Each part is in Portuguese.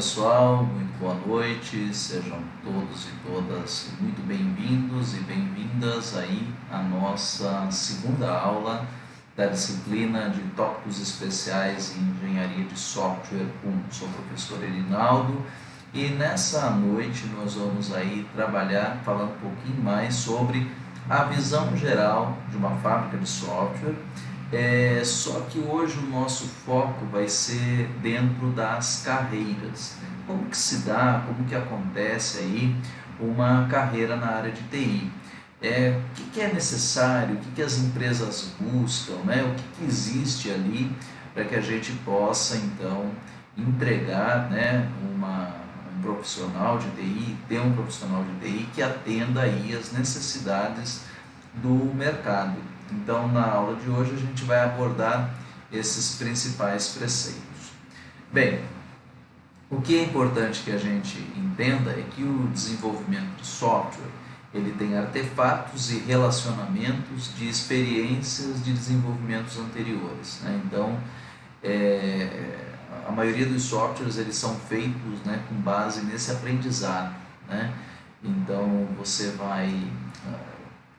pessoal, muito boa noite, sejam todos e todas muito bem-vindos e bem-vindas aí à nossa segunda aula da disciplina de tópicos especiais em engenharia de software 1. Sou o professor Erinaldo e nessa noite nós vamos aí trabalhar falando um pouquinho mais sobre a visão geral de uma fábrica de software. Só que hoje o nosso foco vai ser dentro das carreiras. Como que se dá, como que acontece aí uma carreira na área de TI? O que é necessário, o que as empresas buscam, né? O que existe ali para que a gente possa então entregar, né, um profissional de TI, ter um profissional de TI que atenda aí as necessidades do mercado. Então, na aula de hoje, a gente vai abordar esses principais preceitos. Bem, o que é importante que a gente entenda é que o desenvolvimento de software, ele tem artefatos e relacionamentos de experiências de desenvolvimentos anteriores, né? Então, a maioria dos softwares, eles são feitos, né, com base nesse aprendizado, né? Então, você vai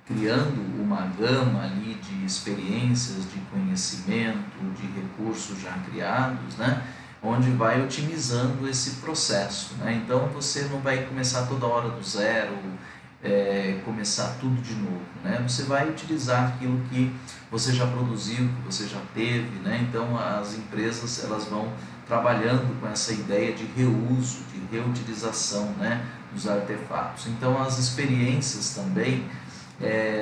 criando uma gama ali de experiências, de conhecimento, de recursos já criados, né? Onde vai otimizando esse processo, né? Então você não vai começar toda hora do zero, começar tudo de novo, né? Você vai utilizar aquilo que você já produziu, que você já teve, né? Então as empresas, elas vão trabalhando com essa ideia de reuso, de reutilização, né, dos artefatos. Então as experiências também,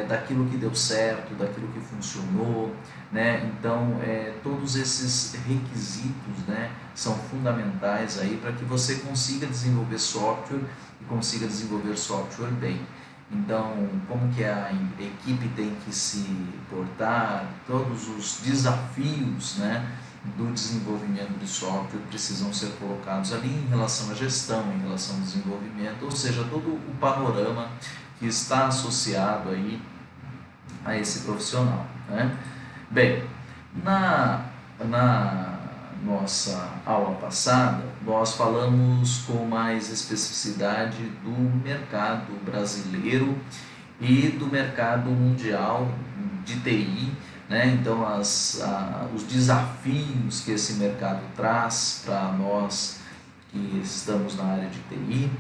daquilo que deu certo, daquilo que funcionou, né? Então todos esses requisitos, né, são fundamentais aí para que você consiga desenvolver software e consiga desenvolver software bem. Então, como que a equipe tem que se portar, todos os desafios, né, do desenvolvimento de software precisam ser colocados ali em relação à gestão, em relação ao desenvolvimento, ou seja, todo o panorama que está associado aí a esse profissional, né? Bem, na nossa aula passada, nós falamos com mais especificidade do mercado brasileiro e do mercado mundial de TI, né? Então, os desafios que esse mercado traz para nós que estamos na área de TI.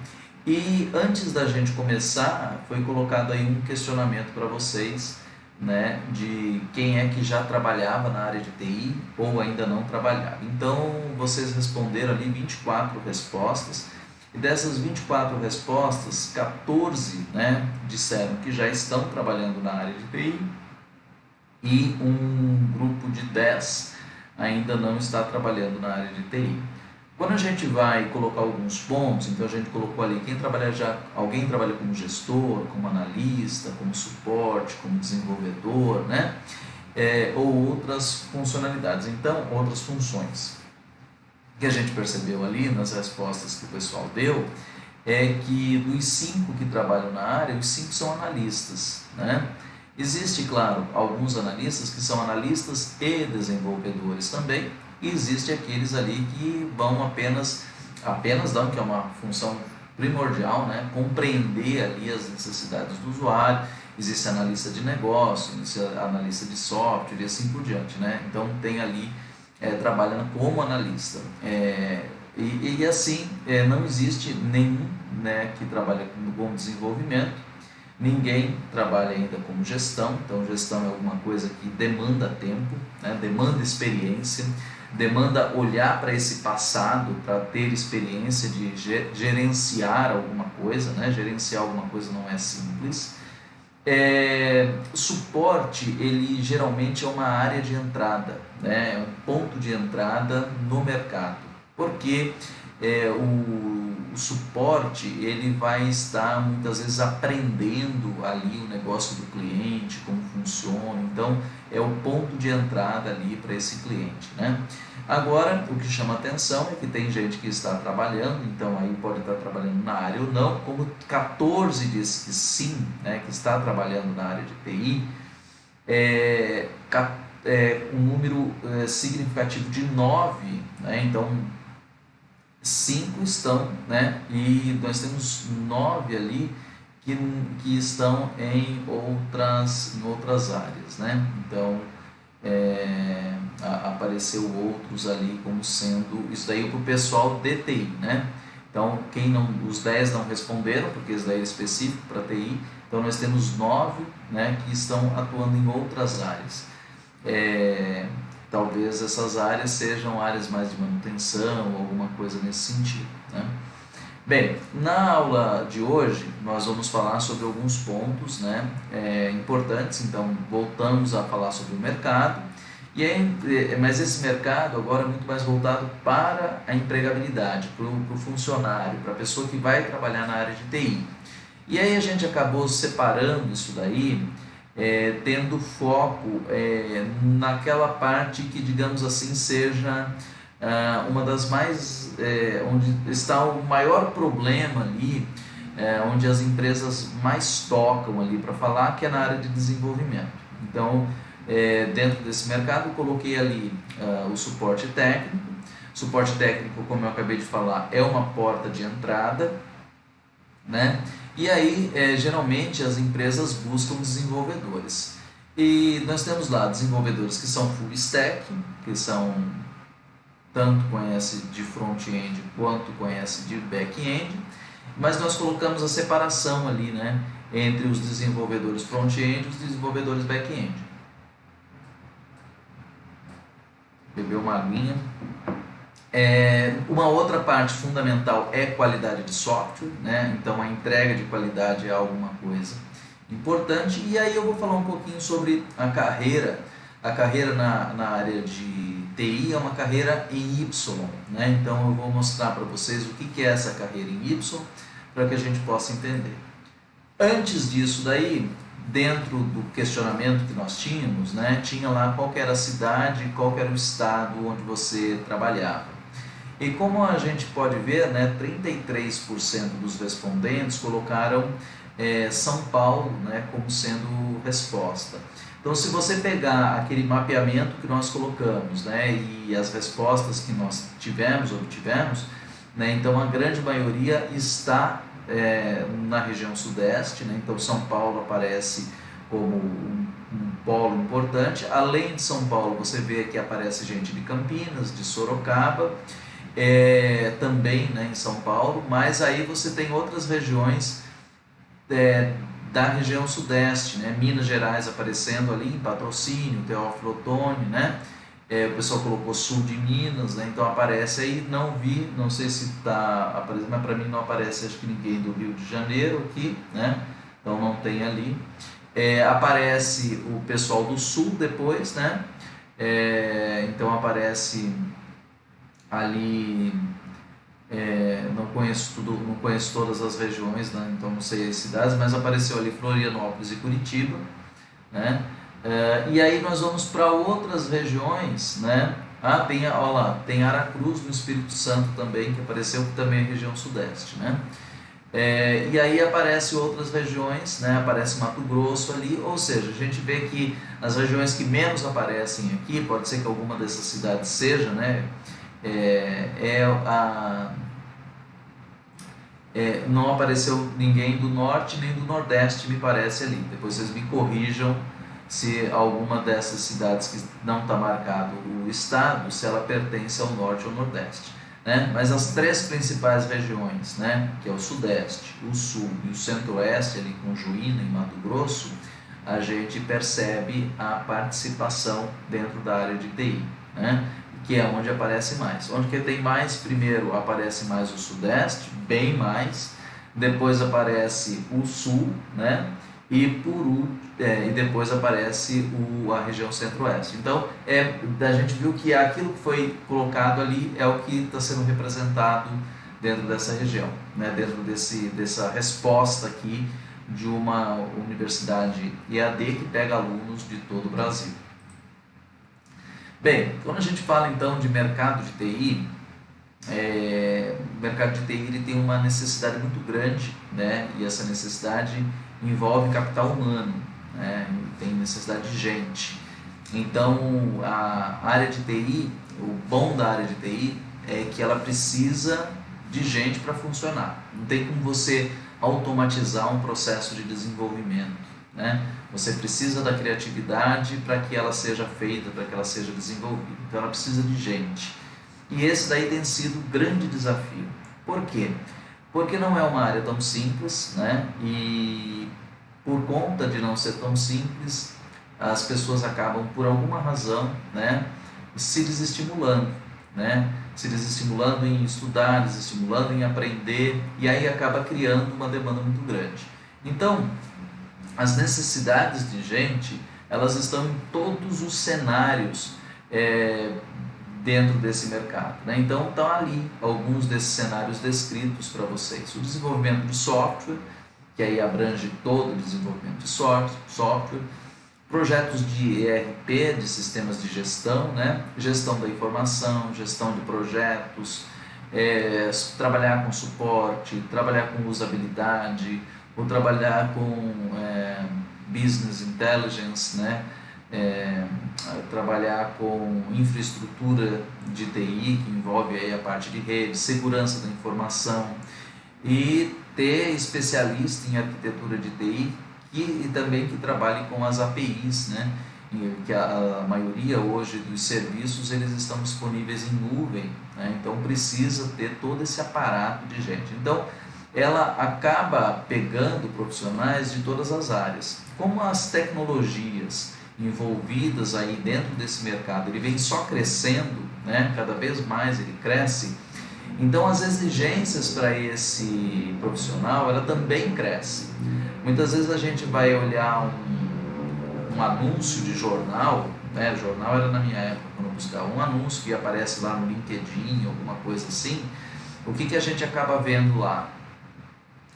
E antes da gente começar, foi colocado aí um questionamento para vocês, né, de quem é que já trabalhava na área de TI ou ainda não trabalhava. Então, vocês responderam ali 24 respostas, e dessas 24 respostas, 14, né, disseram que já estão trabalhando na área de TI, e um grupo de 10 ainda não está trabalhando na área de TI. Quando a gente vai colocar alguns pontos, então a gente colocou ali alguém trabalha como gestor, como analista, como suporte, como desenvolvedor, né? Ou outras funcionalidades, então outras funções. O que a gente percebeu ali nas respostas que o pessoal deu é que dos 5 que trabalham na área, os 5 são analistas, né? Existe, claro, alguns analistas que são analistas e desenvolvedores também, e existe aqueles ali que vão apenas não, que é uma função primordial, né, compreender ali as necessidades do usuário. Existe analista de negócio, existe analista de software e assim por diante, né? Então tem ali trabalhando como analista, e assim não existe nenhum, né, que trabalha com desenvolvimento. Ninguém trabalha ainda como gestão. Então gestão é alguma coisa que demanda tempo, né? Demanda experiência, demanda olhar para esse passado para ter experiência de gerenciar alguma coisa, né? Gerenciar alguma coisa não é simples. Suporte, ele geralmente é uma área de entrada, né? É um ponto de entrada no mercado, porque o suporte, ele vai estar muitas vezes aprendendo ali o negócio do cliente, como funciona. Então é o ponto de entrada ali para esse cliente, né? Agora, o que chama atenção é que tem gente que está trabalhando, então aí pode estar trabalhando na área ou não, como 14 diz que sim, né, que está trabalhando na área de TI, um número significativo de 9, né? Então 5 estão, né? E nós temos 9 ali que estão em outras áreas, né? Então, apareceu outros ali como sendo isso daí para o pessoal de TI, né? Então, os 10 não responderam, porque isso daí é específico para TI. Então, nós temos 9, né, que estão atuando em outras áreas. Talvez essas áreas sejam áreas mais de manutenção ou alguma coisa nesse sentido, né? Bem, na aula de hoje nós vamos falar sobre alguns pontos, né, importantes. Então voltamos a falar sobre o mercado, mas esse mercado agora é muito mais voltado para a empregabilidade, para o funcionário, para a pessoa que vai trabalhar na área de TI. E aí a gente acabou separando isso daí, tendo foco naquela parte que, digamos assim, seja uma das mais, onde está o maior problema ali, onde as empresas mais tocam ali para falar, que é na área de desenvolvimento. Então, dentro desse mercado, eu coloquei ali o suporte técnico. Suporte técnico, como eu acabei de falar, é uma porta de entrada, né? E aí, geralmente, as empresas buscam desenvolvedores. E nós temos lá desenvolvedores que são full stack, que são tanto conhece de front-end quanto conhece de back-end, mas nós colocamos a separação ali, né, entre os desenvolvedores front-end e os desenvolvedores back-end. Bebeu uma aguinha. Uma outra parte fundamental é qualidade de software, né? Então a entrega de qualidade é alguma coisa importante. E aí eu vou falar um pouquinho sobre a carreira. A carreira na área de TI é uma carreira em Y, né? Então eu vou mostrar para vocês o que é essa carreira em Y, para que a gente possa entender. Antes disso daí, dentro do questionamento que nós tínhamos, né, tinha lá qual que era a cidade, qual que era o estado onde você trabalhava. E como a gente pode ver, né, 33% dos respondentes colocaram São Paulo, né, como sendo resposta. Então, se você pegar aquele mapeamento que nós colocamos, né, e as respostas que nós obtivemos, né, então a grande maioria está na região sudeste, né, então São Paulo aparece como um polo importante. Além de São Paulo, você vê que aparece gente de Campinas, de Sorocaba, também, né, em São Paulo, mas aí você tem outras regiões da região sudeste, né? Minas Gerais aparecendo ali em Patrocínio, Teófilo Otoni, né? O pessoal colocou sul de Minas, né? Então aparece aí, não sei se está aparecendo, mas para mim não aparece, acho que ninguém do Rio de Janeiro aqui, né? Então não tem ali. Aparece o pessoal do sul depois, né? Então aparece ali, não conheço todas as regiões, né? Então não sei as cidades, mas apareceu ali Florianópolis e Curitiba, né? E aí nós vamos para outras regiões, né? Tem Aracruz no Espírito Santo também, que apareceu, que também é região sudeste, né? E aí aparece outras regiões, né? Aparece Mato Grosso ali, ou seja, a gente vê que as regiões que menos aparecem aqui, pode ser que alguma dessas cidades seja, né? Não apareceu ninguém do norte nem do nordeste, me parece ali. Depois vocês me corrijam se alguma dessas cidades que não está marcado o estado, se ela pertence ao norte ou nordeste, né? Mas as três principais regiões, né, que é o sudeste, o sul e o centro-oeste, ali com Juína e Mato Grosso, a gente percebe a participação dentro da área de TI, né? Que é onde aparece mais. Onde que tem mais, primeiro aparece mais o sudeste, bem mais, depois aparece o sul, né? E depois aparece a região centro-oeste. Então, a gente viu que aquilo que foi colocado ali é o que está sendo representado dentro dessa região, né? Dentro dessa resposta aqui de uma universidade EAD que pega alunos de todo o Brasil. Bem, quando a gente fala então de mercado de TI, o mercado de TI ele tem uma necessidade muito grande, né? E essa necessidade envolve capital humano, né? Tem necessidade de gente. Então, a área de TI, o bom da área de TI é que ela precisa de gente para funcionar. Não tem como você automatizar um processo de desenvolvimento, né? Você precisa da criatividade para que ela seja feita, para que ela seja desenvolvida. Então ela precisa de gente. E esse daí tem sido o grande desafio. Por quê? Porque não é uma área tão simples, né? E por conta de não ser tão simples, as pessoas acabam, por alguma razão, né, se desestimulando, né? Se desestimulando em estudar, desestimulando em aprender, e aí acaba criando uma demanda muito grande. Então, as necessidades de gente, elas estão em todos os cenários dentro desse mercado, né? Então, estão ali alguns desses cenários descritos para vocês. O desenvolvimento de software, que aí abrange todo o desenvolvimento de software, projetos de ERP, de sistemas de gestão, né? Gestão da informação, gestão de projetos, trabalhar com suporte, trabalhar com usabilidade, ou trabalhar com business intelligence, né? Trabalhar com infraestrutura de TI, que envolve aí a parte de rede, segurança da informação, e ter especialista em arquitetura de TI e também que trabalhe com as APIs, né? Que a maioria hoje dos serviços eles estão disponíveis em nuvem, né? Então precisa ter todo esse aparato de gente. Então ela acaba pegando profissionais de todas as áreas. Como as tecnologias envolvidas aí dentro desse mercado, ele vem só crescendo, né? Cada vez mais ele cresce. Então as exigências para esse profissional, ela também cresce. Muitas vezes a gente vai olhar um anúncio de jornal, né? Jornal era na minha época, quando eu buscava um anúncio que aparece lá no LinkedIn, alguma coisa assim. O que a gente acaba vendo lá?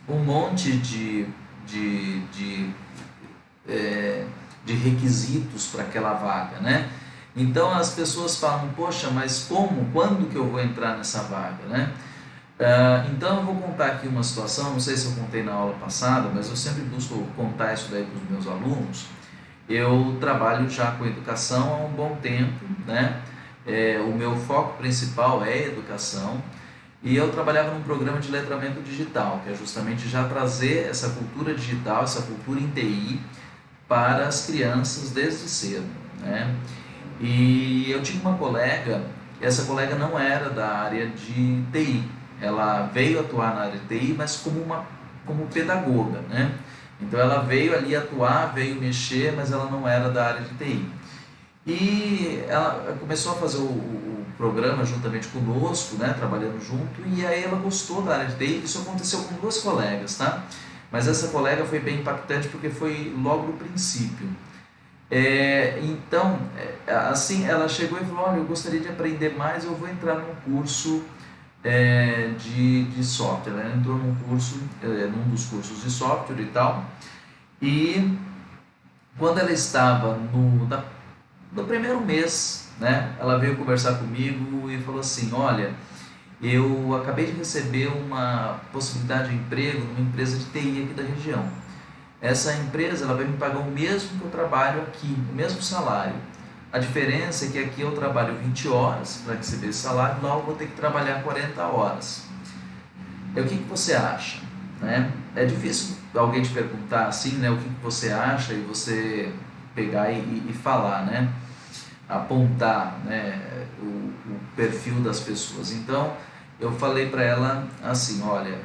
Um monte de requisitos para aquela vaga, né? Então as pessoas falam, poxa, mas como, quando que eu vou entrar nessa vaga, né? Então eu vou contar aqui uma situação, não sei se eu contei na aula passada, mas eu sempre busco contar isso daí para os meus alunos. Eu trabalho já com educação há um bom tempo, né? O meu foco principal é educação, e eu trabalhava num programa de letramento digital, que é justamente já trazer essa cultura digital, essa cultura em TI para as crianças desde cedo, né? E eu tinha uma colega, essa colega não era da área de TI, ela veio atuar na área de TI, mas como pedagoga, né? Então ela veio ali atuar, veio mexer, mas ela não era da área de TI. E ela começou a fazer o programa juntamente conosco, né, trabalhando junto, e aí ela gostou da área de TI. Isso aconteceu com duas colegas, tá? Mas essa colega foi bem impactante porque foi logo no princípio. Então, assim, ela chegou e falou, olha, eu gostaria de aprender mais, eu vou entrar num curso de software. Ela entrou num curso, num dos cursos de software e tal, e quando ela estava no primeiro mês, né, ela veio conversar comigo e falou assim, olha, eu acabei de receber uma possibilidade de emprego numa empresa de TI aqui da região. Essa empresa ela vai me pagar o mesmo que eu trabalho aqui, o mesmo salário. A diferença é que aqui eu trabalho 20 horas para receber esse salário, lá eu vou ter que trabalhar 40 horas. O que você acha? Né? É difícil alguém te perguntar assim, né, o que você acha, e você pegar e falar, né? Apontar, né, o perfil das pessoas. Então eu falei para ela assim, olha,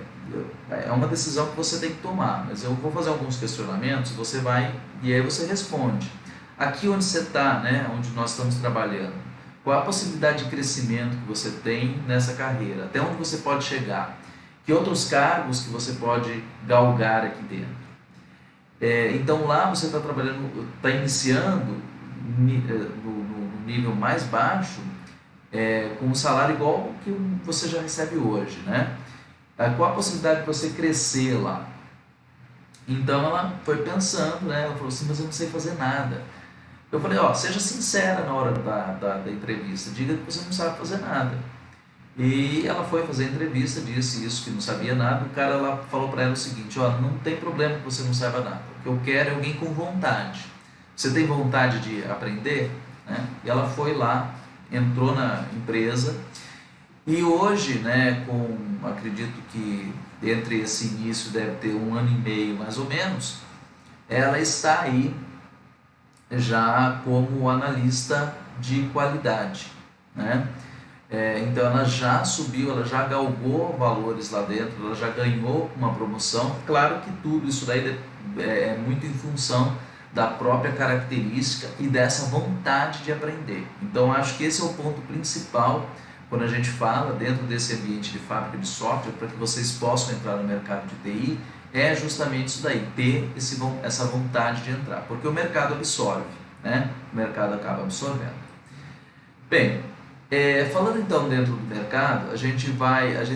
é uma decisão que você tem que tomar, mas eu vou fazer alguns questionamentos, você vai e aí você responde. Aqui onde você está, né, onde nós estamos trabalhando, qual a possibilidade de crescimento que você tem nessa carreira? Até onde você pode chegar? Que outros cargos que você pode galgar aqui dentro? Então lá você está trabalhando, está iniciando no nível mais baixo, com um salário igual ao que você já recebe hoje, né? Qual a possibilidade de você crescer lá? Então ela foi pensando, né? Ela falou assim, mas eu não sei fazer nada. Eu falei, seja sincera na hora da entrevista, diga que você não sabe fazer nada. E ela foi fazer a entrevista, disse isso, que não sabia nada. O cara lá falou para ela o seguinte, não tem problema que você não saiba nada, o que eu quero é alguém com vontade. Você tem vontade de aprender? Né? E ela foi lá, entrou na empresa E hoje, né, acredito que entre esse início deve ter 1 ano e meio mais ou menos, ela está aí já como analista de qualidade, né? Então ela já subiu, ela já galgou valores lá dentro, ela já ganhou uma promoção. Claro que tudo isso daí é muito em função da própria característica e dessa vontade de aprender. Então acho que esse é o ponto principal quando a gente fala dentro desse ambiente de fábrica de software, para que vocês possam entrar no mercado de TI, é justamente isso daí, ter essa vontade de entrar, porque o mercado absorve, né? O mercado acaba absorvendo. Bem, falando então dentro do mercado, a gente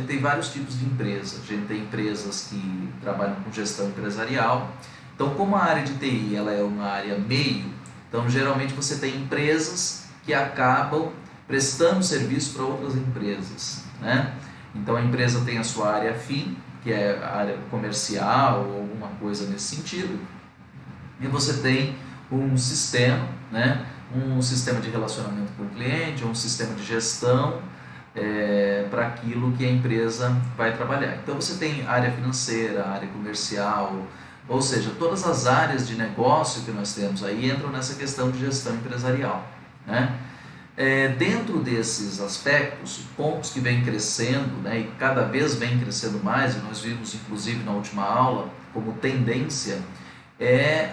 tem vários tipos de empresas. A gente tem empresas que trabalham com gestão empresarial. Então, como a área de TI ela é uma área meio, então geralmente você tem empresas que acabam prestando serviço para outras empresas, né? Então a empresa tem a sua área fim, que é a área comercial ou alguma coisa nesse sentido, e você tem um sistema, né? Um sistema de relacionamento com o cliente, um sistema de gestão para aquilo que a empresa vai trabalhar. Então você tem área financeira, área comercial, ou seja, todas as áreas de negócio que nós temos aí entram nessa questão de gestão empresarial, né? Dentro desses aspectos, pontos que vêm crescendo, né, e cada vez vem crescendo mais, e nós vimos inclusive na última aula como tendência,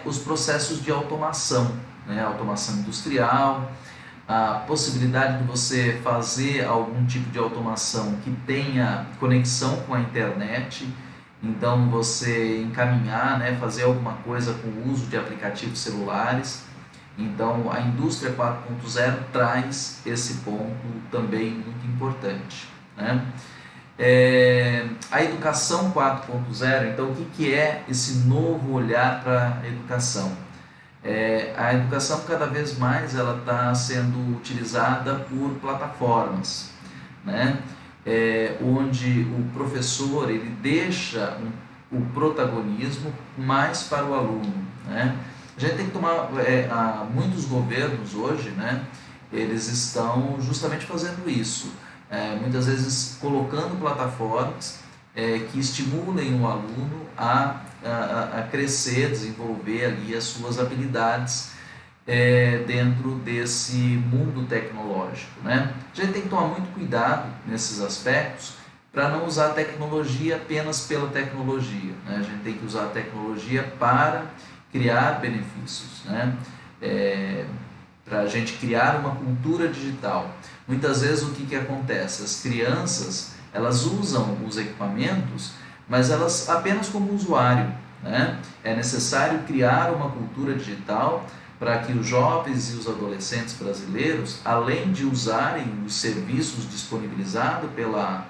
os processos de automação, né, automação industrial, a possibilidade de você fazer algum tipo de automação que tenha conexão com a internet, então você encaminhar, né, fazer alguma coisa com o uso de aplicativos celulares. Então a indústria 4.0 traz esse ponto também muito importante, né? A educação 4.0, então o que é esse novo olhar para a educação? A educação cada vez mais ela está sendo utilizada por plataformas, né? Onde o professor ele deixa o protagonismo mais para o aluno, né? A gente tem que tomar, muitos governos hoje, né, eles estão justamente fazendo isso, muitas vezes colocando plataformas que estimulem o aluno a crescer, desenvolver ali as suas habilidades dentro desse mundo tecnológico, né? A gente tem que tomar muito cuidado nesses aspectos para não usar a tecnologia apenas pela tecnologia, né? A gente tem que usar a tecnologia para criar benefícios, né? Para a gente criar uma cultura digital. Muitas vezes o que acontece? As crianças elas usam os equipamentos, mas elas apenas como usuário, né? É necessário criar uma cultura digital para que os jovens e os adolescentes brasileiros, além de usarem os serviços disponibilizados pela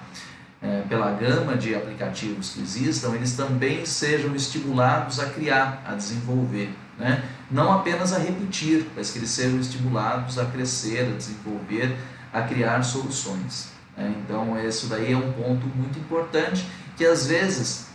gama de aplicativos que existam, eles também sejam estimulados a criar, a desenvolver, né? Não apenas a repetir, mas que eles sejam estimulados a crescer, a desenvolver, a criar soluções, né? Então isso daí é um ponto muito importante que às vezes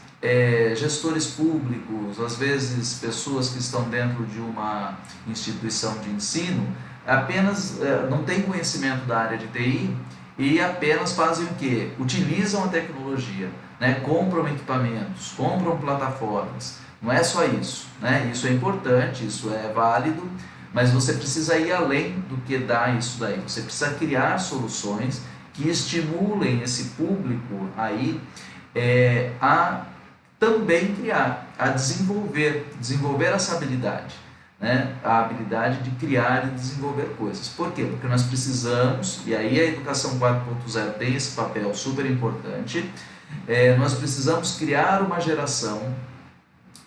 gestores públicos, às vezes pessoas que estão dentro de uma instituição de ensino, apenas não têm conhecimento da área de TI e apenas fazem o quê? Utilizam a tecnologia, né? Compram equipamentos, compram plataformas. Não é só isso, né? Isso é importante, isso é válido, mas você precisa ir além do que dá isso daí. Você precisa criar soluções que estimulem esse público aí a também criar, a desenvolver essa habilidade, né? A habilidade de criar e desenvolver coisas. Por quê? Porque nós precisamos, e aí a educação 4.0 tem esse papel super importante, nós precisamos criar uma geração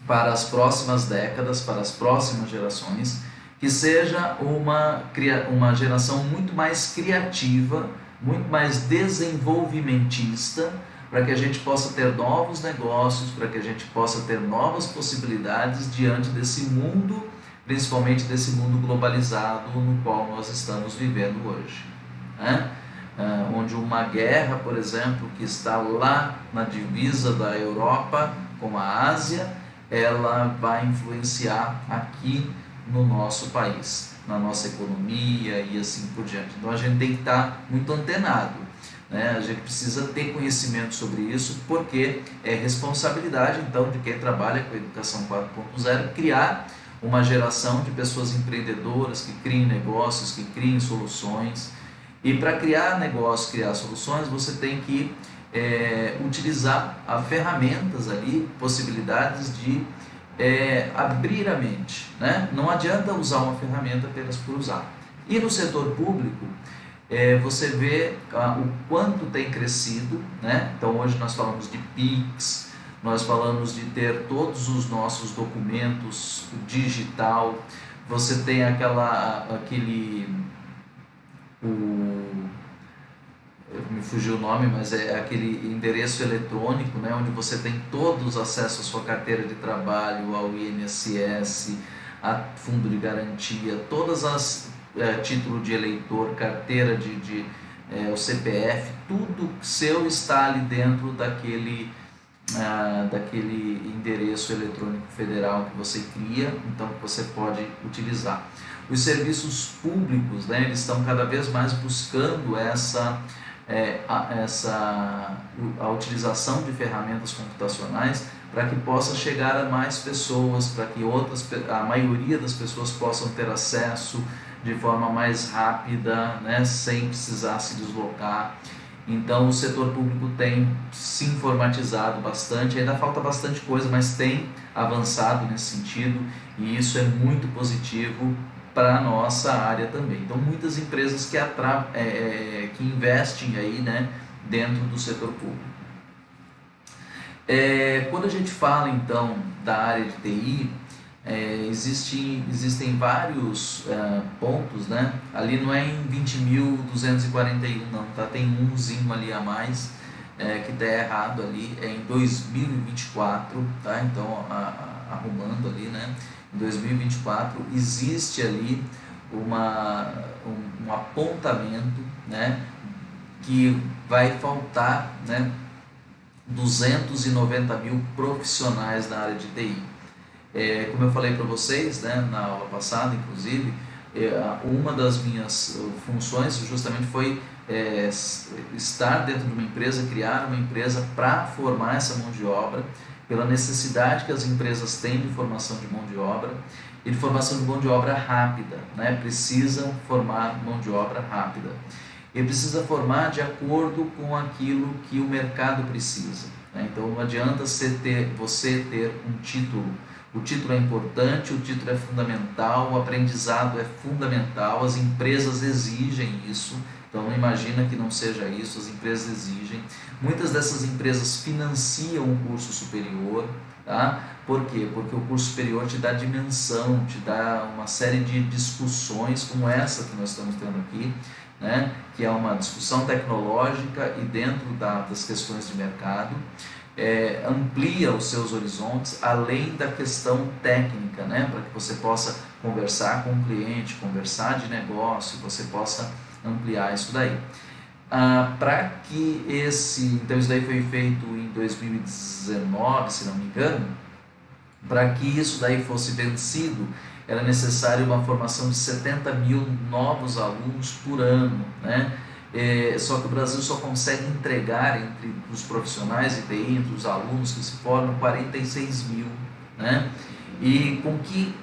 para as próximas décadas, para as próximas gerações, que seja uma geração muito mais criativa, muito mais desenvolvimentista, para que a gente possa ter novos negócios, para que a gente possa ter novas possibilidades diante desse mundo, principalmente desse mundo globalizado no qual nós estamos vivendo hoje, né? Onde uma guerra, por exemplo, que está lá na divisa da Europa com a Ásia, ela vai influenciar aqui no nosso país, na nossa economia e assim por diante. Então a gente tem que estar muito antenado. né? A gente precisa ter conhecimento sobre isso, porque é responsabilidade então de quem trabalha com a educação 4.0 criar uma geração de pessoas empreendedoras que criem negócios, que criem soluções. E para criar negócios, criar soluções, você tem que utilizar ferramentas ali, possibilidades de abrir a mente, né? Não adianta usar uma ferramenta apenas por usar. E no setor público, você vê o quanto tem crescido, né? Então hoje nós falamos de PIX, nós falamos de ter todos os nossos documentos digital, você tem me fugiu o nome, mas é aquele endereço eletrônico, né, onde você tem todos os acessos à sua carteira de trabalho, ao INSS, a fundo de garantia, todas as título de eleitor, carteira o CPF, tudo seu está ali dentro daquele endereço eletrônico federal que você cria, então que você pode utilizar. Os serviços públicos, né, eles estão cada vez mais buscando a utilização de ferramentas computacionais para que possa chegar a mais pessoas, para que a maioria das pessoas possam ter acesso de forma mais rápida, né, sem precisar se deslocar. Então o setor público tem se informatizado bastante, ainda falta bastante coisa, mas tem avançado nesse sentido, e isso é muito positivo para a nossa área também. Então muitas empresas que investem aí, né, dentro do setor público. Quando a gente fala então da área de TI, existem vários pontos, né? Ali não é em 20.241 não, tá? Tem umzinho ali a mais que está errado ali, é em 2024, tá? Então arrumando ali, né? Em 2024 existe ali um apontamento, né? Que vai faltar, né? 290 mil profissionais na área de TI. Como eu falei para vocês, né, na aula passada, inclusive, uma das minhas funções justamente foi estar dentro de uma empresa, criar uma empresa para formar essa mão de obra, pela necessidade que as empresas têm de formação de mão de obra e de formação de mão de obra rápida, né? Precisam formar mão de obra rápida. E precisa formar de acordo com aquilo que o mercado precisa, né? Então não adianta você ter um título. O título é importante, o título é fundamental, o aprendizado é fundamental, as empresas exigem isso, então não imagina que não seja isso, as empresas exigem. Muitas dessas empresas financiam um curso superior, tá? Por quê? Porque o curso superior te dá dimensão, te dá uma série de discussões como essa que nós estamos tendo aqui, né? Que é uma discussão tecnológica e dentro das questões de mercado. Amplia os seus horizontes além da questão técnica, né? Para que você possa conversar com o cliente, conversar de negócio, você possa ampliar isso daí. Para que então isso daí foi feito em 2019, se não me engano. Para que isso daí fosse vencido, era necessário uma formação de 70 mil novos alunos por ano, né? Só que o Brasil só consegue entregar entre os profissionais de TI, entre os alunos que se formam, 46 mil, né? E com que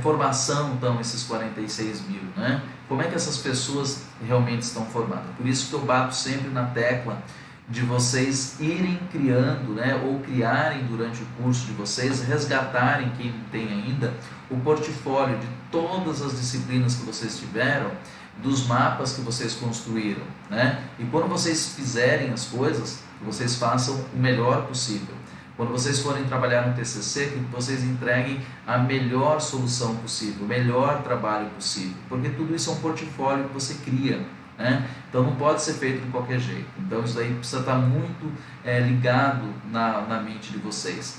formação estão esses 46 mil, né? Como é que essas pessoas realmente estão formadas? Por isso que eu bato sempre na tecla de vocês irem criando, né, ou criarem durante o curso de vocês, resgatarem, quem tem ainda, o portfólio de todas as disciplinas que vocês tiveram, dos mapas que vocês construíram, né? E quando vocês fizerem as coisas, vocês façam o melhor possível. Quando vocês forem trabalhar no TCC, que vocês entreguem a melhor solução possível, o melhor trabalho possível, porque tudo isso é um portfólio que você cria, né? Então não pode ser feito de qualquer jeito. Então isso daí precisa estar muito ligado na mente de vocês.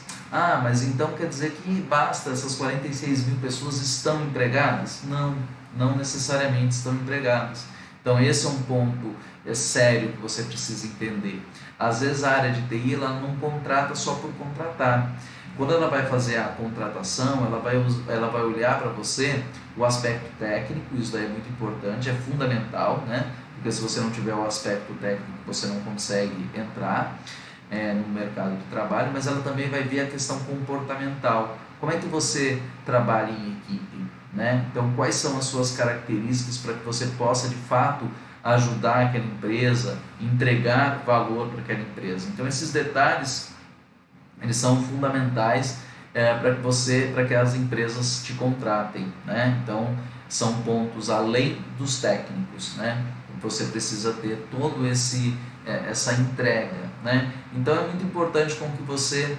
Mas então quer dizer que basta, essas 46 mil pessoas estão empregadas? Não necessariamente estão empregadas. Então esse é um ponto sério que você precisa entender. Às vezes a área de TI ela não contrata só por contratar. Quando ela vai fazer a contratação, ela vai olhar para você o aspecto técnico, isso daí é muito importante, é fundamental, né? porque se você não tiver o aspecto técnico, você não consegue entrar no mercado de trabalho, mas ela também vai ver a questão comportamental. Como é que você trabalha em equipe, né? Então, quais são as suas características para que você possa, de fato, ajudar aquela empresa, entregar valor para aquela empresa. Então, esses detalhes, eles são fundamentais para que as empresas te contratem, né? Então, são pontos além dos técnicos, né? Você precisa ter todo essa entrega, né? Então é muito importante com que você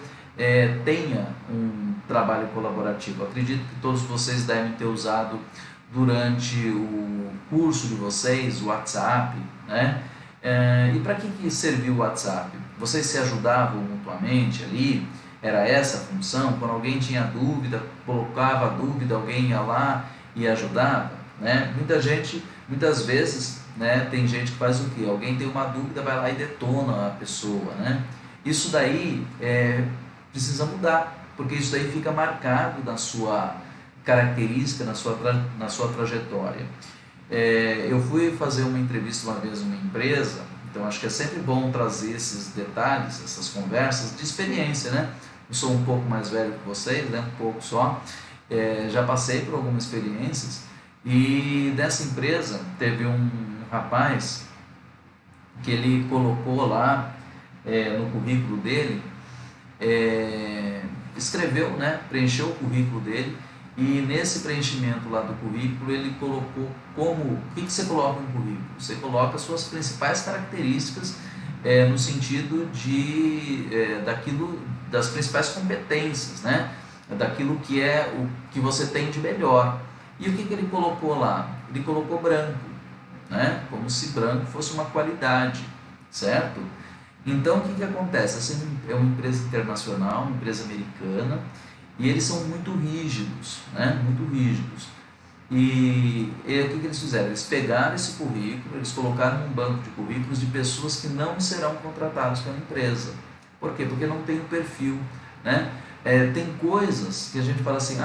tenha um trabalho colaborativo. Eu acredito que todos vocês devem ter usado durante o curso de vocês o WhatsApp, né? E para que serviu o WhatsApp? Vocês se ajudavam mutuamente ali? Era essa a função? Quando alguém tinha dúvida, colocava a dúvida, alguém ia lá e ajudava, né? Muitas vezes, né, tem gente que faz o quê? Alguém tem uma dúvida, vai lá e detona a pessoa, né? Isso daí precisa mudar, porque isso daí fica marcado na sua característica, na sua trajetória. Eu fui fazer uma entrevista uma vez numa empresa, então acho que é sempre bom trazer esses detalhes, essas conversas de experiência, né? Eu sou um pouco mais velho que vocês, né? Um pouco só, já passei por algumas experiências, e dessa empresa teve um rapaz que ele colocou lá no currículo dele, escreveu, né? Preencheu o currículo dele, e nesse preenchimento lá do currículo ele colocou o que você coloca no currículo? Você coloca as suas principais características no sentido das principais competências, né? Daquilo que é o que você tem de melhor. E o que ele colocou lá? Ele colocou branco, né? Como se branco fosse uma qualidade, certo? Então, o que acontece? Essa é uma empresa internacional, uma empresa americana, e eles são muito rígidos, né? Muito rígidos. E o que eles fizeram? Eles pegaram esse currículo, eles colocaram num banco de currículos de pessoas que não serão contratadas pela empresa. Por quê? Porque não tem o perfil, né? Tem coisas que a gente fala assim,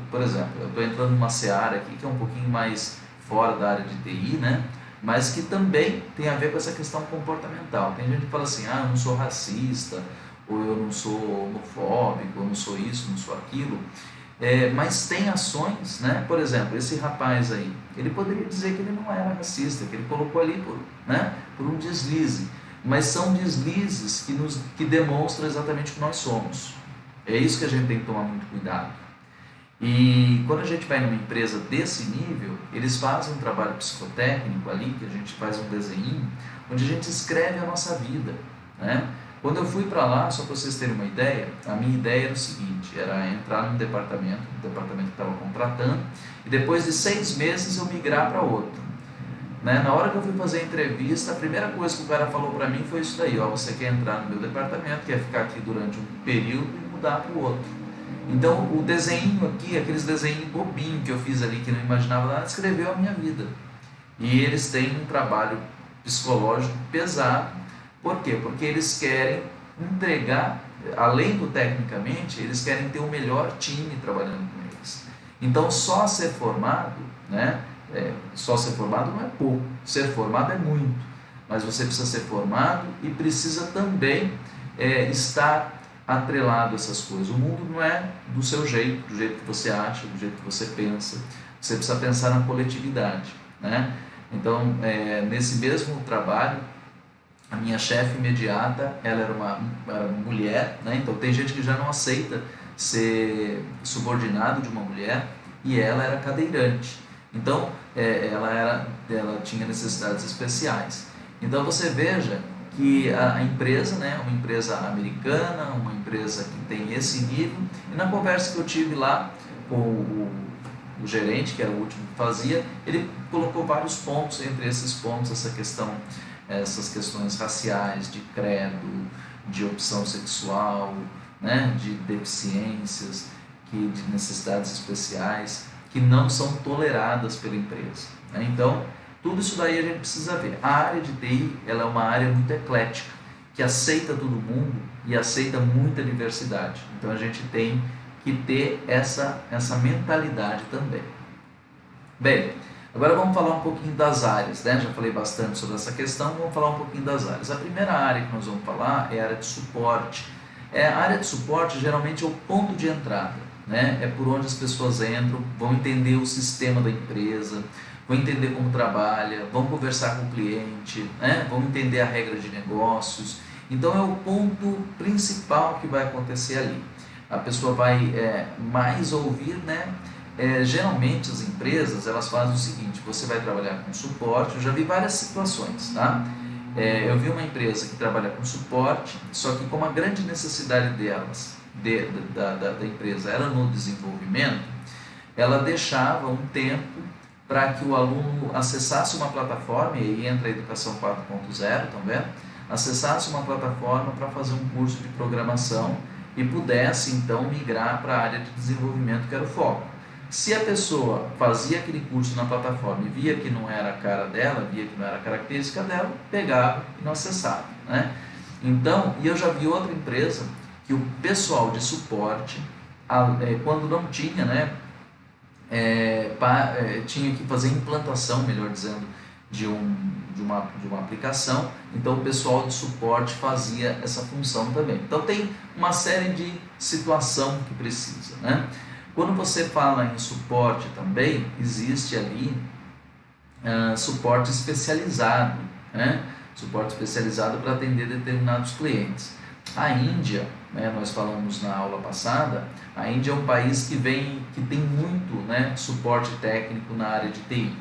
por exemplo, eu estou entrando numa seara aqui que é um pouquinho mais fora da área de TI, né? Mas que também tem a ver com essa questão comportamental. Tem gente que fala assim, eu não sou racista, ou eu não sou homofóbico, eu não sou isso, não sou aquilo. Mas tem ações, né? Por exemplo, esse rapaz aí, ele poderia dizer que ele não era racista, que ele colocou ali por um deslize. Mas são deslizes que demonstram exatamente o que nós somos. É isso que a gente tem que tomar muito cuidado. E quando a gente vai numa empresa desse nível, eles fazem um trabalho psicotécnico ali, que a gente faz um desenho, onde a gente escreve a nossa vida, né? Quando eu fui para lá, só para vocês terem uma ideia, a minha ideia era o seguinte, era entrar num departamento que estava contratando, e depois de 6 meses eu migrar para outro. Né? Na hora que eu fui fazer a entrevista, a primeira coisa que o cara falou para mim foi isso daí, você quer entrar no meu departamento, quer ficar aqui durante um período e mudar para o outro. Então o desenho aqui, aqueles desenhos bobinhos que eu fiz ali, que não imaginava nada, escreveu a minha vida. E eles têm um trabalho psicológico pesado. Por quê? Porque eles querem entregar, além do tecnicamente, eles querem ter o melhor time trabalhando com eles. Então só ser formado, né? Só ser formado não é pouco, ser formado é muito, mas você precisa ser formado e precisa também estar atrelado a essas coisas. O mundo não é do seu jeito, do jeito que você acha, do jeito que você pensa. Você precisa pensar na coletividade, né? Então, nesse mesmo trabalho, a minha chefe imediata, ela era uma mulher, né? Então tem gente que já não aceita ser subordinado de uma mulher, e ela era cadeirante. Então, ela tinha necessidades especiais. Então você veja que a empresa, né, uma empresa americana, uma empresa que tem esse nível, e na conversa que eu tive lá com o gerente, que era o último que fazia, ele colocou vários pontos, entre esses pontos essas questões raciais, de credo, de opção sexual, né, de deficiências, de necessidades especiais, que não são toleradas pela empresa, né? Então, tudo isso daí a gente precisa ver. A área de TI, ela é uma área muito eclética, que aceita todo mundo e aceita muita diversidade. Então a gente tem que ter essa mentalidade também. Bem, Agora vamos falar um pouquinho das áreas, né? Já falei bastante sobre essa questão, vamos falar um pouquinho das áreas. A primeira área que nós vamos falar é a área de suporte. A área de suporte geralmente é o ponto de entrada, né? É por onde as pessoas entram, vão entender o sistema da empresa, vão entender como trabalha, vão conversar com o cliente, né? Vão entender a regra de negócios. Então é o ponto principal que vai acontecer ali. A pessoa vai mais ouvir, né? Geralmente as empresas elas fazem o seguinte: você vai trabalhar com suporte. Eu já vi várias situações, tá? Eu vi uma empresa que trabalha com suporte, só que como a grande necessidade delas, da empresa era no desenvolvimento, ela deixava um tempo para que o aluno acessasse uma plataforma, e aí entra a educação 4.0, tá vendo? Acessasse uma plataforma para fazer um curso de programação e pudesse então migrar para a área de desenvolvimento, que era o foco. Se a pessoa fazia aquele curso na plataforma e via que não era a cara dela, via que não era a característica dela, pegava e não acessava, né? Então, e eu já vi outra empresa que o pessoal de suporte, quando não tinha, né, tinha que fazer implantação, melhor dizendo, de uma aplicação, então o pessoal de suporte fazia essa função também. Então tem uma série de situação que precisa, né? Quando você fala em suporte também, existe ali suporte especializado, né? Suporte especializado para atender determinados clientes. A Índia, né, nós falamos na aula passada, a Índia é um país que tem muito, né, suporte técnico na área de TI.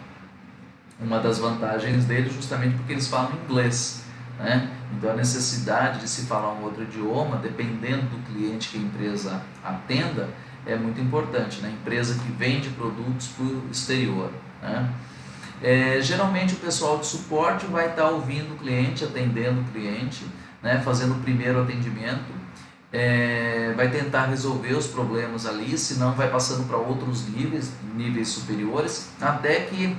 Uma das vantagens dele é justamente porque eles falam inglês, né? Então a necessidade de se falar um outro idioma, dependendo do cliente que a empresa atenda, é muito importante, né? Empresa que vende produtos para o exterior, né? Geralmente o pessoal de suporte vai estar ouvindo o cliente, atendendo o cliente, né? Fazendo o primeiro atendimento, vai tentar resolver os problemas ali, senão vai passando para outros níveis superiores, até que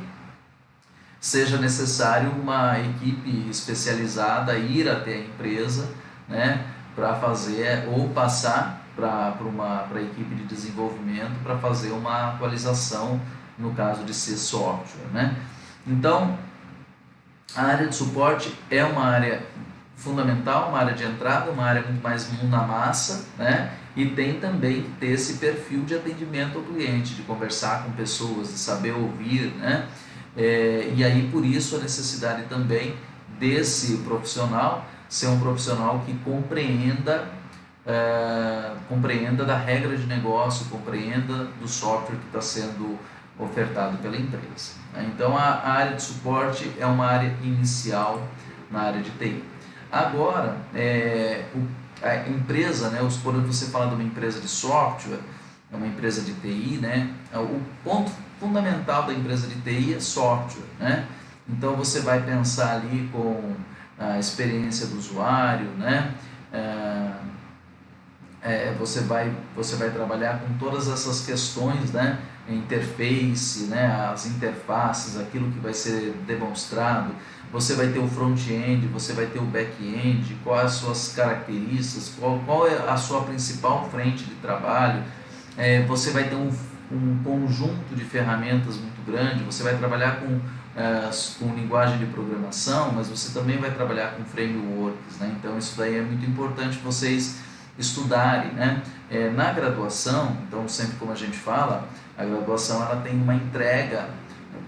seja necessário uma equipe especializada ir até a empresa, né? Para fazer ou passar para a equipe de desenvolvimento para fazer uma atualização, no caso de ser software, né? Então, a área de suporte é uma área fundamental, uma área de entrada, uma área muito mais mão na massa, né? E tem também que ter esse perfil de atendimento ao cliente, de conversar com pessoas, de saber ouvir, né? E aí por isso a necessidade também desse profissional ser um profissional que compreenda da regra de negócio, compreenda do software que está sendo ofertado pela empresa. Então a área de suporte é uma área inicial na área de TI. Agora, a empresa, né, quando você fala de uma empresa de software, é uma empresa de TI, né, o ponto fundamental da empresa de TI é software, né? Então você vai pensar ali com a experiência do usuário, né? Você vai trabalhar com todas essas questões, né? Interface, né? As interfaces, aquilo que vai ser demonstrado. Você vai ter o front-end, você vai ter o back-end, quais as suas características, qual é a sua principal frente de trabalho. Você vai ter um conjunto de ferramentas muito grande, você vai trabalhar com linguagem de programação, mas você também vai trabalhar com frameworks, né? Então isso daí é muito importante vocês estudarem, né? Na graduação, então sempre como a gente fala, a graduação ela tem uma entrega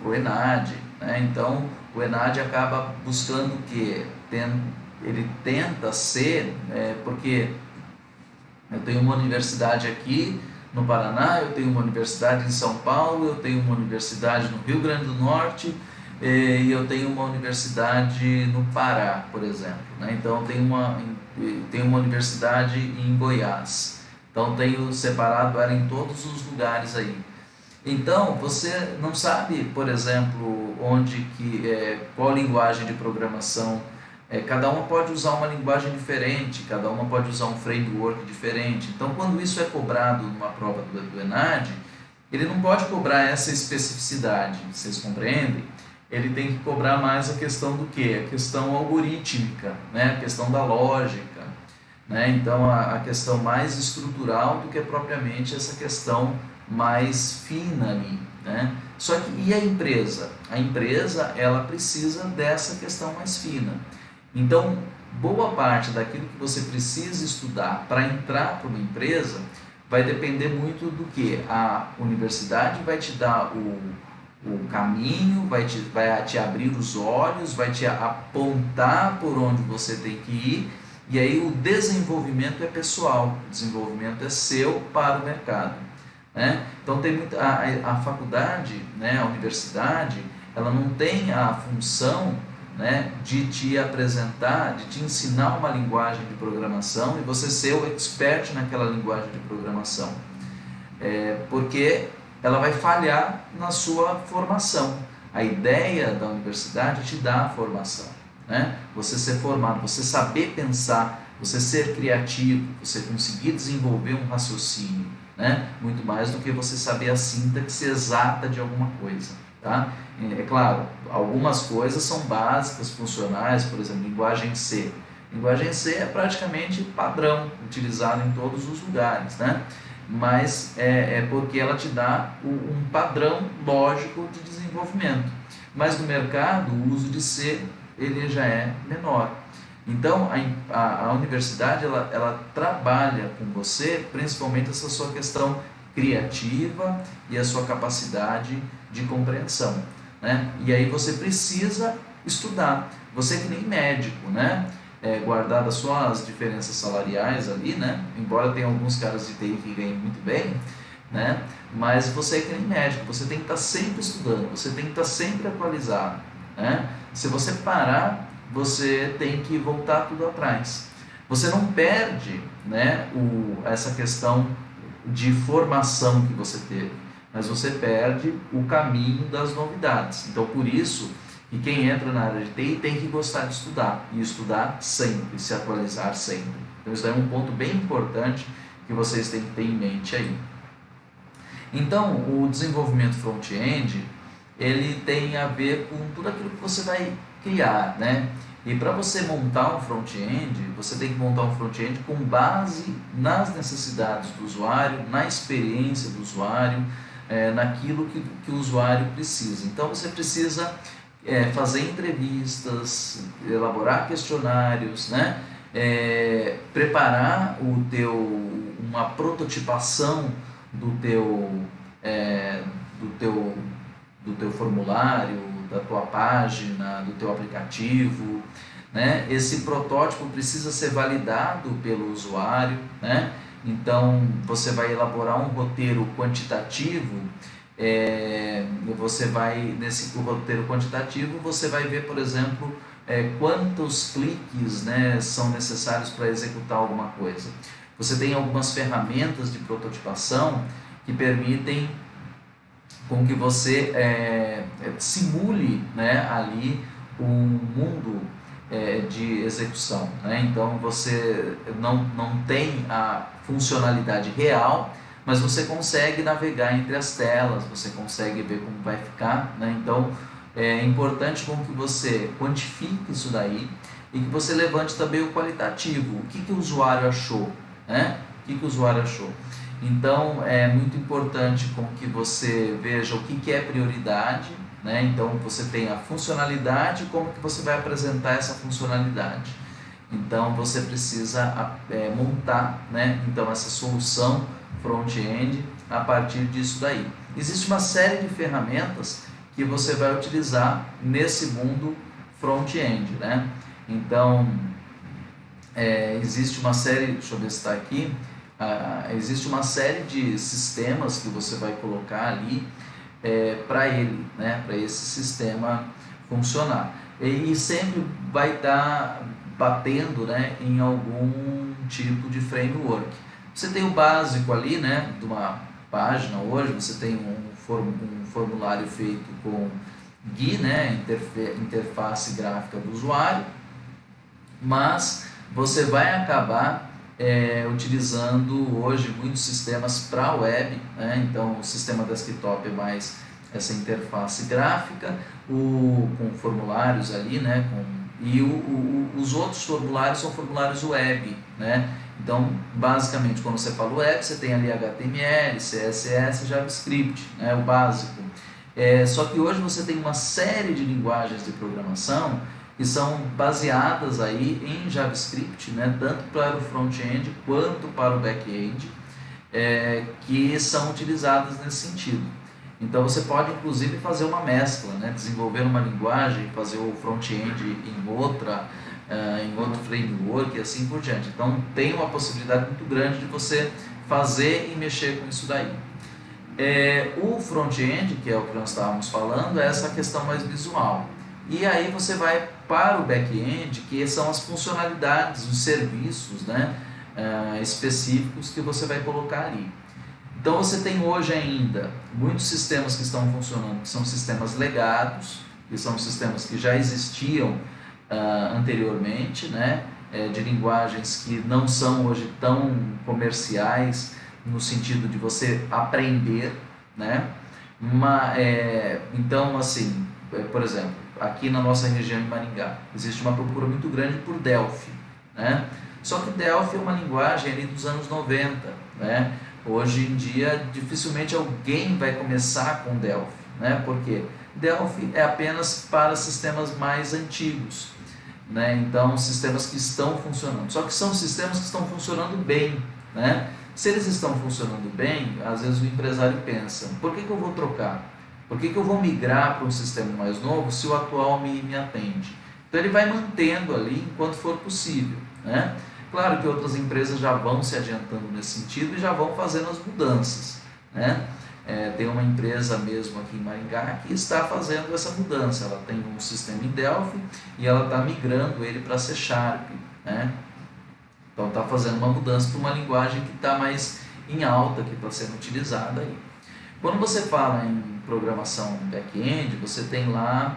para o ENAD, né? Então o ENAD acaba buscando o quê? Ele tenta ser, porque eu tenho uma universidade aqui no Paraná, eu tenho uma universidade em São Paulo, eu tenho uma universidade no Rio Grande do Norte e eu tenho uma universidade no Pará, por exemplo, né? Então tenho uma universidade em Goiás, então tenho separado ela em todos os lugares aí. Então você não sabe, por exemplo, qual linguagem de programação. Cada uma pode usar uma linguagem diferente, cada uma pode usar um framework diferente. Então, quando isso é cobrado numa prova do ENAD, ele não pode cobrar essa especificidade, vocês compreendem? Ele tem que cobrar mais a questão do quê? A questão algorítmica, né? A questão da lógica, né? Então, a questão mais estrutural do que propriamente essa questão mais fina ali, né? Só que e a empresa? A empresa, ela precisa dessa questão mais fina. Então, boa parte daquilo que você precisa estudar para entrar para uma empresa vai depender muito do que a universidade vai te dar o caminho, vai te abrir os olhos, vai te apontar por onde você tem que ir, e aí o desenvolvimento é pessoal, o desenvolvimento é seu para o mercado. Né? Então tem muita, a faculdade, né, a universidade, ela não tem a função, né, de te apresentar, de te ensinar uma linguagem de programação e você ser o expert naquela linguagem de programação, porque ela vai falhar na sua formação. A ideia da universidade é te dar a formação, né? Você ser formado, você saber pensar, você ser criativo, você conseguir desenvolver um raciocínio, né? Muito mais do que você saber a sintaxe exata de alguma coisa. Tá? É claro, algumas coisas são básicas, funcionais, por exemplo, linguagem C. Linguagem C é praticamente padrão, utilizado em todos os lugares, né? Mas é porque ela te dá um padrão lógico de desenvolvimento. Mas no mercado, o uso de C ele já é menor. Então, a universidade ela trabalha com você, principalmente essa sua questão criativa e a sua capacidade de compreensão, né? E aí você precisa estudar. Você que nem médico, né? Guardado só as diferenças salariais ali, né? Embora tenha alguns caras de TI que ganhem muito bem, né? Mas você que nem médico, você tem que estar sempre estudando, você tem que estar sempre atualizado, né? Se você parar, você tem que voltar tudo atrás. Você não perde, né, essa questão de formação que você teve, mas você perde o caminho das novidades. Então, por isso, que quem entra na área de TI tem que gostar de estudar, e estudar sempre, se atualizar sempre. Então, isso é um ponto bem importante que vocês têm que ter em mente aí. Então, o desenvolvimento front-end, ele tem a ver com tudo aquilo que você vai criar, né? E para você montar um front-end, você tem que montar um front-end com base nas necessidades do usuário, na experiência do usuário, naquilo que o usuário precisa. Então você precisa fazer entrevistas, elaborar questionários, né? Preparar uma prototipação do teu formulário, da tua página, do teu aplicativo, né? Esse protótipo precisa ser validado pelo usuário, né? Então você vai elaborar um roteiro quantitativo. Nesse roteiro quantitativo você vai ver, por exemplo, quantos cliques, né, são necessários para executar alguma coisa. Você tem algumas ferramentas de prototipação que permitem com que você simule, né, ali um mundo de execução, né? Então você não tem a funcionalidade real, mas você consegue navegar entre as telas, você consegue ver como vai ficar, né? Então é importante com que você quantifique isso daí e que você levante também o qualitativo. O que o usuário achou, né? O que o usuário achou? Então é muito importante com que você veja o que é prioridade, né? Então você tem a funcionalidade, como que você vai apresentar essa funcionalidade. Então você precisa montar, né, então essa solução front-end a partir disso daí. Existe uma série de ferramentas que você vai utilizar nesse mundo front-end, né? Então existe uma série, deixa eu ver se está aqui, existe uma série de sistemas que você vai colocar ali para ele, né, para esse sistema funcionar. E sempre vai estar batendo, né, em algum tipo de framework. Você tem o básico ali, né, de uma página hoje, você tem um formulário feito com GUI, né, interface gráfica do usuário, mas você vai acabar utilizando hoje muitos sistemas para web, né? Então o sistema desktop é mais essa interface gráfica, com formulários ali, né? Os outros formulários são formulários web, né? Então basicamente quando você fala web, você tem ali HTML, CSS, JavaScript, né? O básico. Só que hoje você tem uma série de linguagens de programação que são baseadas aí em JavaScript, né, tanto para o front-end quanto para o back-end, que são utilizadas nesse sentido. Então você pode inclusive fazer uma mescla, né, desenvolver uma linguagem, fazer o front-end em outra, em outro framework e assim por diante. Então tem uma possibilidade muito grande de você fazer e mexer com isso daí. O front-end, que é o que nós estávamos falando, é essa questão mais visual. E aí você vai para o back-end, que são as funcionalidades, os serviços, né, específicos que você vai colocar ali. Então você tem hoje ainda muitos sistemas que estão funcionando, que são sistemas legados, que são sistemas que já existiam anteriormente, né, de linguagens que não são hoje tão comerciais, no sentido de você aprender, né? Então, assim, por exemplo, aqui na nossa região em Maringá, existe uma procura muito grande por Delphi, né? Só que Delphi é uma linguagem ali dos anos 90, né? Hoje em dia, dificilmente alguém vai começar com Delphi, né? Porque Delphi é apenas para sistemas mais antigos, né? Então, sistemas que estão funcionando. Só que são sistemas que estão funcionando bem, né? Se eles estão funcionando bem, às vezes o empresário pensa, por que eu vou trocar? Por que eu vou migrar para um sistema mais novo se o atual me atende? Então ele vai mantendo ali enquanto for possível, né? Claro que outras empresas já vão se adiantando nesse sentido e já vão fazendo as mudanças, né? Tem uma empresa mesmo aqui em Maringá que está fazendo essa mudança. Ela tem um sistema em Delphi e ela está migrando ele para C Sharp, né? Então está fazendo uma mudança para uma linguagem que está mais em alta, que está sendo utilizada aí. Quando você fala em programação back-end, você tem lá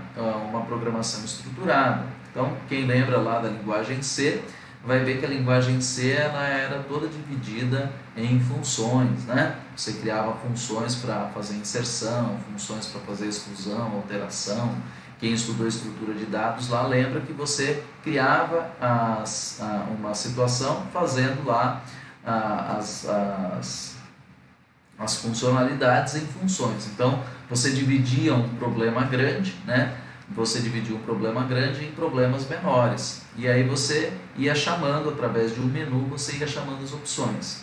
uma programação estruturada. Então, quem lembra lá da linguagem C, vai ver que a linguagem C ela era toda dividida em funções, né? Você criava funções para fazer inserção, funções para fazer exclusão, alteração. Quem estudou estrutura de dados lá lembra que você criava uma situação fazendo lá as funcionalidades em funções. Então você dividia um problema grande, né? Você dividia um problema grande em problemas menores. E aí você ia chamando, através de um menu, você ia chamando as opções.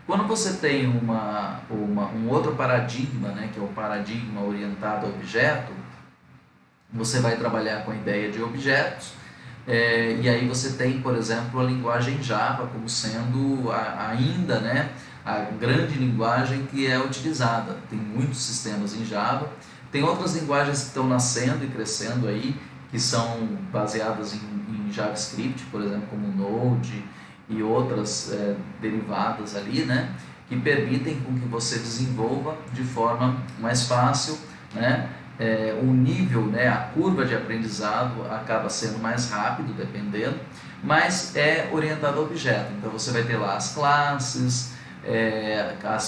Quando você tem um outro paradigma, né, que é o paradigma orientado a objeto, você vai trabalhar com a ideia de objetos, e aí você tem, por exemplo, a linguagem Java como sendo ainda, né, a grande linguagem que é utilizada. Tem muitos sistemas em Java, tem outras linguagens que estão nascendo e crescendo aí, que são baseadas em JavaScript, por exemplo, como Node e outras derivadas ali, né, que permitem com que você desenvolva de forma mais fácil, né, o nível, né, a curva de aprendizado acaba sendo mais rápido, dependendo, mas é orientado a objeto. Então você vai ter lá as classes,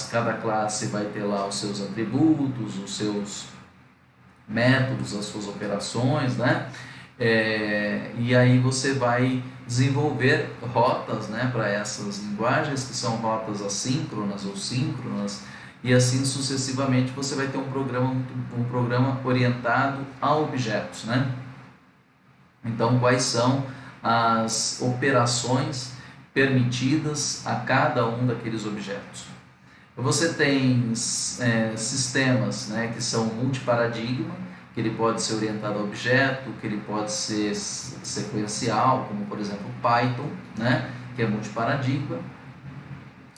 cada classe vai ter lá os seus atributos, os seus métodos, as suas operações, né? E aí você vai desenvolver rotas, né, para essas linguagens, que são rotas assíncronas ou síncronas, e assim sucessivamente você vai ter um programa orientado a objetos, né? Então, quais são as operações permitidas a cada um daqueles objetos? Você tem sistemas, né, que são multiparadigma, que ele pode ser orientado a objeto, que ele pode ser sequencial, como por exemplo Python, né, que é multiparadigma.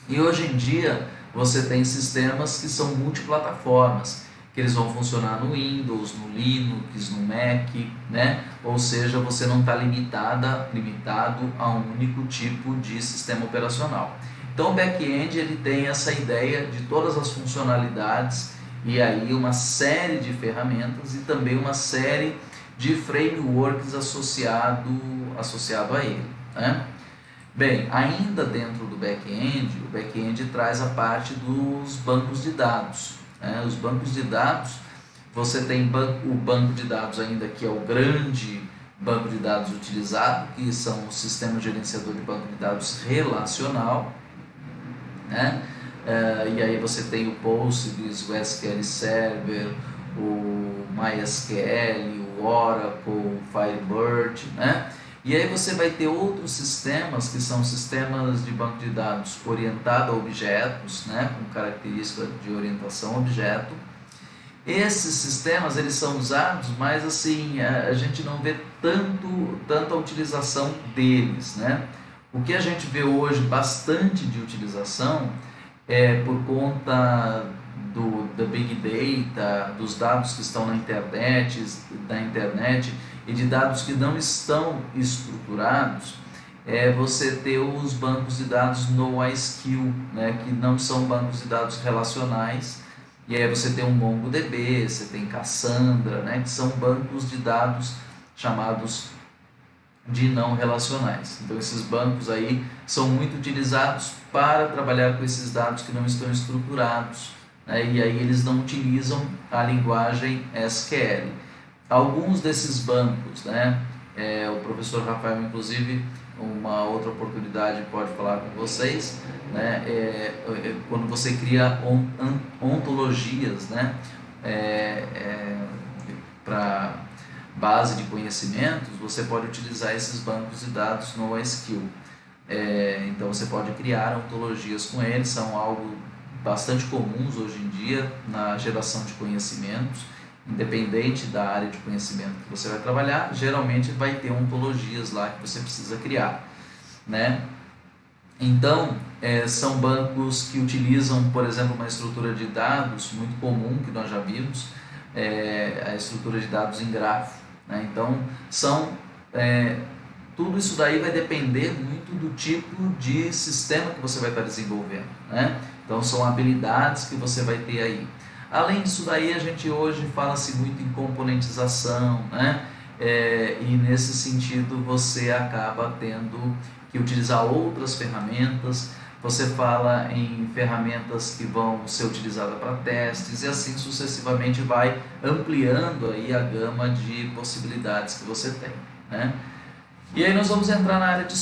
E hoje em dia você tem sistemas que são multiplataformas, que eles vão funcionar no Windows, no Linux, no Mac, né? Ou seja, você não está limitado a um único tipo de sistema operacional. Então o back-end ele tem essa ideia de todas as funcionalidades e aí uma série de ferramentas e também uma série de frameworks associado a ele, né? Bem, ainda dentro do back-end, o back-end traz a parte dos bancos de dados, né? Os bancos de dados, você tem o banco de dados ainda que é o grande banco de dados utilizado, que são o sistema gerenciador de banco de dados relacional, né? E aí você tem o Postgres, o SQL Server, o MySQL, o Oracle, o Firebird, né? E aí você vai ter outros sistemas que são sistemas de banco de dados orientado a objetos, né, com característica de orientação a objeto. Esses sistemas eles são usados, mas assim a gente não vê tanta utilização deles, né? O que a gente vê hoje bastante de utilização é por conta da Big Data, dos dados que estão na internet e de dados que não estão estruturados, você ter os bancos de dados NoSQL, né, que não são bancos de dados relacionais, e aí você tem um MongoDB, você tem Cassandra, né, que são bancos de dados chamados de não relacionais. Então esses bancos aí são muito utilizados para trabalhar com esses dados que não estão estruturados, né? E aí eles não utilizam a linguagem SQL. Alguns desses bancos, né, o professor Rafael, inclusive, uma outra oportunidade pode falar com vocês, né, quando você cria ontologias, né, para base de conhecimentos, você pode utilizar esses bancos de dados no NoSQL. Então você pode criar ontologias com eles, são algo bastante comuns hoje em dia na geração de conhecimentos, independente da área de conhecimento que você vai trabalhar, geralmente vai ter ontologias lá que você precisa criar, né? Então, são bancos que utilizam, por exemplo, uma estrutura de dados muito comum que nós já vimos, a estrutura de dados em grafo, né? Então, tudo isso daí vai depender muito do tipo de sistema que você vai estar desenvolvendo, né? Então, são habilidades que você vai ter aí. Além disso daí, a gente hoje fala-se muito em componentização, né? E nesse sentido você acaba tendo que utilizar outras ferramentas. Você fala em ferramentas que vão ser utilizadas para testes e assim sucessivamente vai ampliando aí a gama de possibilidades que você tem, né? E aí nós vamos entrar na área de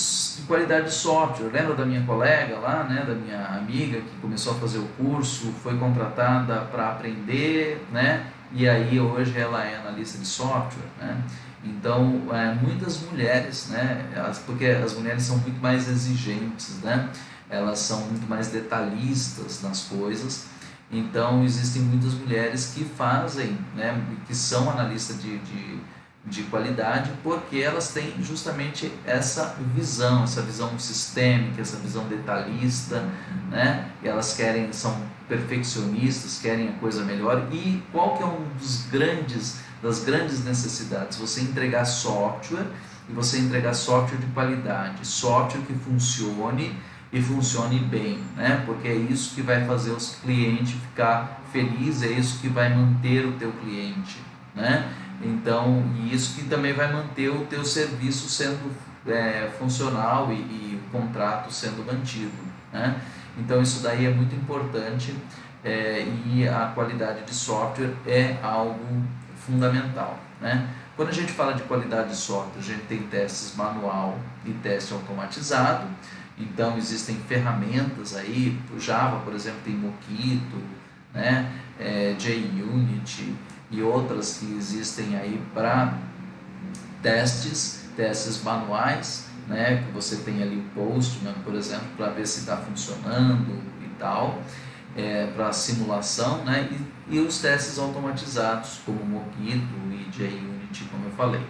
qualidade de software. Lembra da minha colega lá, né, da minha amiga que começou a fazer o curso, foi contratada para aprender, né, e aí hoje ela é analista de software, né? Então, muitas mulheres, né, porque as mulheres são muito mais exigentes, né, elas são muito mais detalhistas nas coisas. Então, existem muitas mulheres que fazem, né, que são analistas de qualidade, porque elas têm justamente essa visão sistêmica, essa visão detalhista, né? E elas são perfeccionistas, querem a coisa melhor. E qual que é das grandes necessidades? Você entregar software e você entregar software de qualidade, software que funcione e funcione bem, né? Porque é isso que vai fazer os clientes ficar felizes, é isso que vai manter o teu cliente, né? Então, e isso que também vai manter o teu serviço sendo funcional e o contrato sendo mantido, né? Então, isso daí é muito importante, e a qualidade de software é algo fundamental, né? Quando a gente fala de qualidade de software, a gente tem testes manual e teste automatizado. Então, existem ferramentas aí, o Java, por exemplo, tem Mockito, né? JUnit e outras que existem aí para testes manuais, né, que você tem ali o Postman, por exemplo, para ver se está funcionando e tal, para simulação, né, e os testes automatizados, como Mockito e JUnit, como eu falei.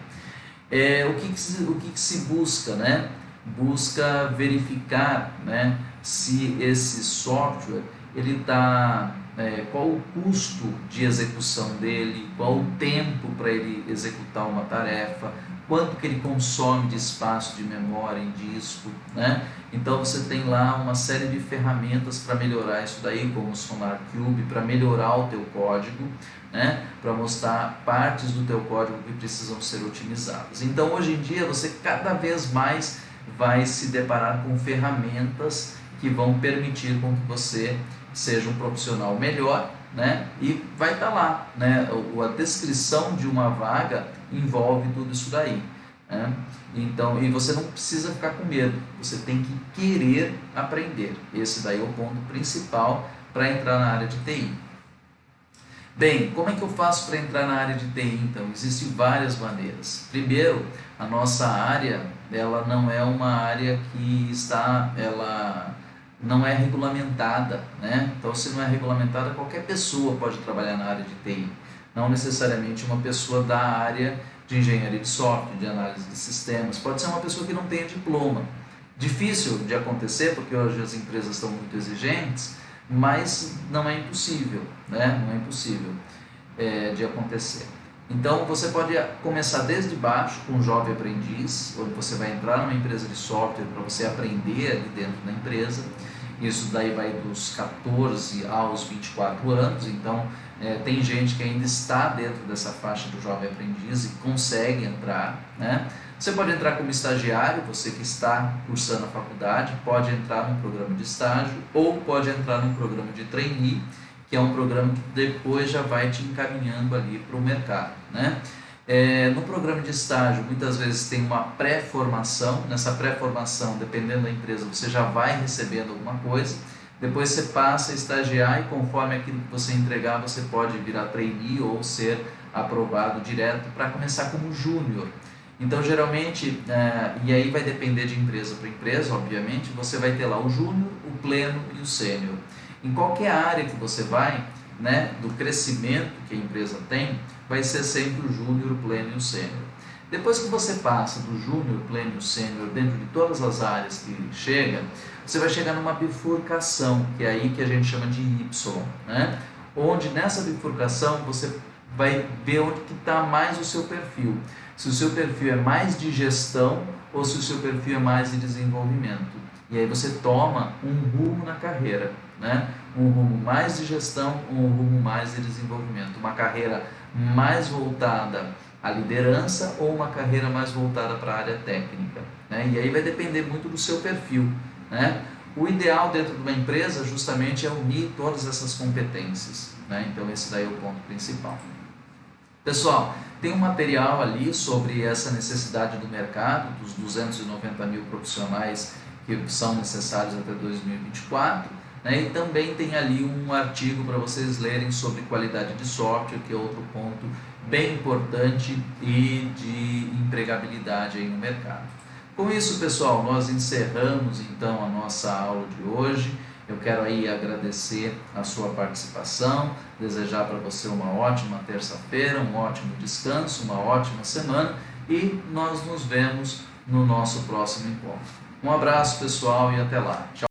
O que se busca, né? Busca verificar, né, se esse software ele está qual o custo de execução dele, qual o tempo para ele executar uma tarefa, quanto que ele consome de espaço de memória em disco, né? Então você tem lá uma série de ferramentas para melhorar isso daí, como o SonarQube, para melhorar o teu código, né? Para mostrar partes do teu código que precisam ser otimizadas. Então hoje em dia você cada vez mais vai se deparar com ferramentas que vão permitir com que você seja um profissional melhor, né? E vai estar lá, né? A descrição de uma vaga envolve tudo isso daí, né? Então, e você não precisa ficar com medo, você tem que querer aprender. Esse daí é o ponto principal para entrar na área de TI. Bem, como é que eu faço para entrar na área de TI então? Existem várias maneiras. Primeiro, a nossa área, ela não é uma área ela não é regulamentada, né? Então, se não é regulamentada, qualquer pessoa pode trabalhar na área de TI. Não necessariamente uma pessoa da área de engenharia de software, de análise de sistemas. Pode ser uma pessoa que não tenha diploma. Difícil de acontecer, porque hoje as empresas estão muito exigentes, mas não é impossível, né? Não é impossível de acontecer. Então você pode começar desde baixo com um jovem aprendiz, onde você vai entrar numa empresa de software para você aprender ali dentro da empresa. Isso daí vai dos 14 aos 24 anos, então tem gente que ainda está dentro dessa faixa do jovem aprendiz e consegue entrar, né? Você pode entrar como estagiário, você que está cursando a faculdade, pode entrar num programa de estágio ou pode entrar num programa de trainee, que é um programa que depois já vai te encaminhando ali para o mercado, né? No programa de estágio, muitas vezes tem uma pré-formação. Nessa pré-formação, dependendo da empresa, você já vai recebendo alguma coisa. Depois você passa a estagiar e conforme aquilo que você entregar, você pode virar trainee ou ser aprovado direto para começar como júnior. Então, geralmente, e aí vai depender de empresa para empresa, obviamente, você vai ter lá o júnior, o pleno e o sênior. Em qualquer área que você vai, né, do crescimento que a empresa tem, vai ser sempre o júnior, o pleno e o sênior. Depois que você passa do júnior, pleno e o sênior dentro de todas as áreas que chega, você vai chegar numa bifurcação, que é aí que a gente chama de Y, né? Onde nessa bifurcação você vai ver onde que está mais o seu perfil. Se o seu perfil é mais de gestão ou se o seu perfil é mais de desenvolvimento. E aí você toma um rumo na carreira, né? Um rumo mais de gestão ou um rumo mais de desenvolvimento. Uma carreira mais voltada à liderança ou uma carreira mais voltada para a área técnica, né? E aí vai depender muito do seu perfil, né? O ideal dentro de uma empresa justamente é unir todas essas competências, né? Então esse daí é o ponto principal. Pessoal, tem um material ali sobre essa necessidade do mercado, dos 290 mil profissionais que são necessários até 2024, né? E também tem ali um artigo para vocês lerem sobre qualidade de software, que é outro ponto bem importante e de empregabilidade aí no mercado. Com isso, pessoal, nós encerramos então a nossa aula de hoje. Eu quero aí agradecer a sua participação, desejar para você uma ótima terça-feira, um ótimo descanso, uma ótima semana e nós nos vemos no nosso próximo encontro. Um abraço, pessoal, e até lá. Tchau.